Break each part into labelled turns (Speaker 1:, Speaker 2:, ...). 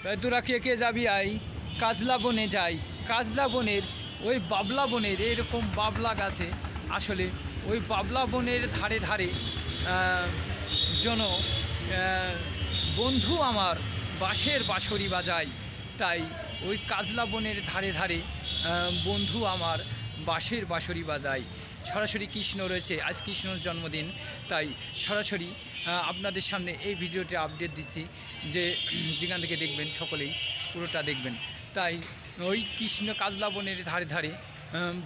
Speaker 1: তাই তোরা কে কে যাবি আই কাজলা বনে যাই। কাজলা বনের ওই বাবলা বনের এরকম বাবলা গাছে আসলে ওই বাবলা বনের ধারে ধারে যেন বন্ধু আমার বাঁশের বাঁশরি বাজায়। তাই ওই কাজলা বনের ধারে ধারে বন্ধু আমার বাঁশের বাঁশরি বাজায়। সরাসরি কৃষ্ণ রয়েছে, আজ কৃষ্ণর জন্মদিন, তাই সরাসরি আপনাদের সামনে এই ভিডিওটি আপডেট দিচ্ছি যে যেখান থেকে দেখবেন সকলেই পুরোটা দেখবেন। তাই ওই কৃষ্ণ কাজলা বনের ধারে ধারে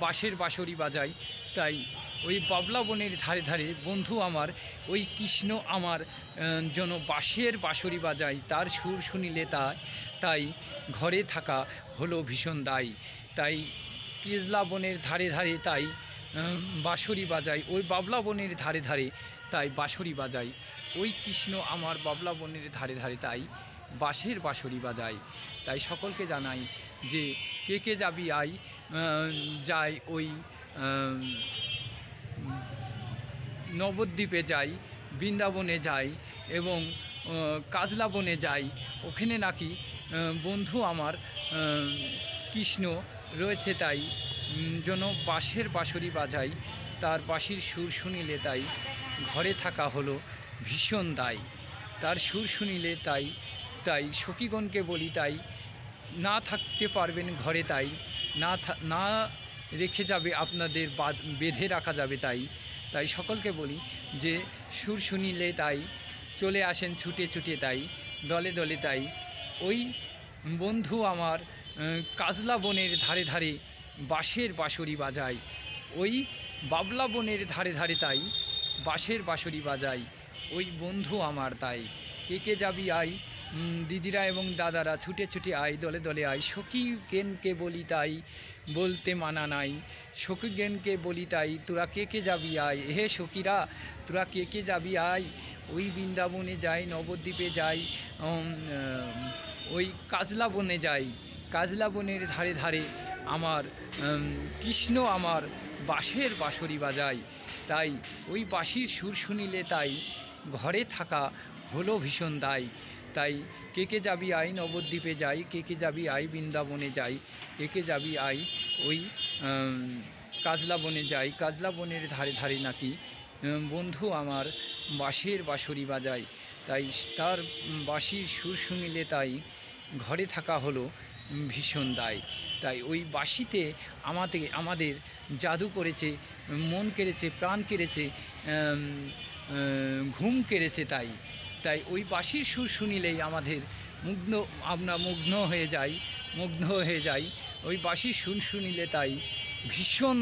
Speaker 1: বাঁশের বাঁশরি বাজায়। তাই ওই বাবলা বনের ধারে ধারে বন্ধু আমার ওই কৃষ্ণ আমার যেন বাঁশের বাঁশরি বাজায়। তার সুর শুনিলে তাই ঘরে থাকা হলো ভীষণ দায়। তাই কাজলা বনের ধারে ধারে তাই বাঁশরি বাজায়, ওই বাবলা বনের ধারে ধারে তাই বাঁশরি বাজায়। ওই কৃষ্ণ আমার বাবলা বনের ধারে ধারে তাই বাঁশের বাঁশরি বাজায়। তাই সকলকে জানাই যে কে কে যাবি আই যাই ওই নবদ্বীপে যাই, বৃন্দাবনে যাই এবং কাজলা বনে যাই। ওখানে নাকি বন্ধু আমার কৃষ্ণ রয়েছে, তাই যেন বাঁশের বাঁশরি বাজাই। তার বাঁশির সুর শুনিলে তাই ঘরে থাকা হলো ভীষণ দায়। তার সুর শুনিলে তাই সখীগণকে বলি তাই না থাকতে পারবেন ঘরে, তাই না রেখে যাবে আপনাদের বেঁধে রাখা যাবে। তাই সকলকে বলি যে সুর শুনিলে তাই চলে আসেন ছুটে ছুটে, তাই দলে দলে তাই ওই বন্ধু আমার কাজলা বনের ধারে ধারে বাঁশের বাঁশরি বাজায়। ওই বাবলা বনের ধারে ধারে তাই বাঁশের বাঁশরি বাজায় ওই বন্ধু আমার। তাই কে কে যাবি আই দিদিরা এবং দাদারা ছুটে ছুটে আয়, দলে দলে আয়। সখী জ্ঞানকে বলি তাই বলতে মানা নাই, সখী জ্ঞানকে বলি তাই তোরা কে কে যাবি আয়। হে সখীরা তোরা কে কে যাবি আয়, ওই বৃন্দাবনে যাই, নবদ্বীপে যাই, ওই কাজলা বনে যাই। কাজলা বনের ধারে ধারে আমার কৃষ্ণ আমার বাঁশের বাঁশরি বাজায়। তাই ওই বাঁশির সুর শুনিলে তাই ঘরে থাকা হলো ভীষণ দায়। তাই কে কে যাবি আই নবদ্বীপে যাই, কে কে যাবি আই বৃন্দাবনে যাই, কে কে যাবি আই ওই কাজলা বনে যাই। কাজলা বনের ধারে ধারে নাকি বন্ধু আমার বাঁশের বাঁশরি বাজায়। তাই তার বাঁশির সুর শুনিলে তাই ঘরে থাকা হলো ভীষণ দায়। তাই ওই বাঁশিতে আমাদের জাদু করেছে, মন কেড়েছে, প্রাণ কেড়েছে, ঘুম কেড়েছে। তাই ওই বাঁশির সুর শুনিলেই আমাদের আমরা মুগ্ধ হয়ে যাই। ওই বাঁশির সুর শুনিলে তাই ভীষণ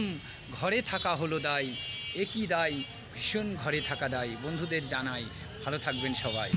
Speaker 1: ঘরে থাকা হলো দায়। একই দায়, ভীষণ ঘরে থাকা দায়। বন্ধুদের জানাই ভালো থাকবেন সবাই।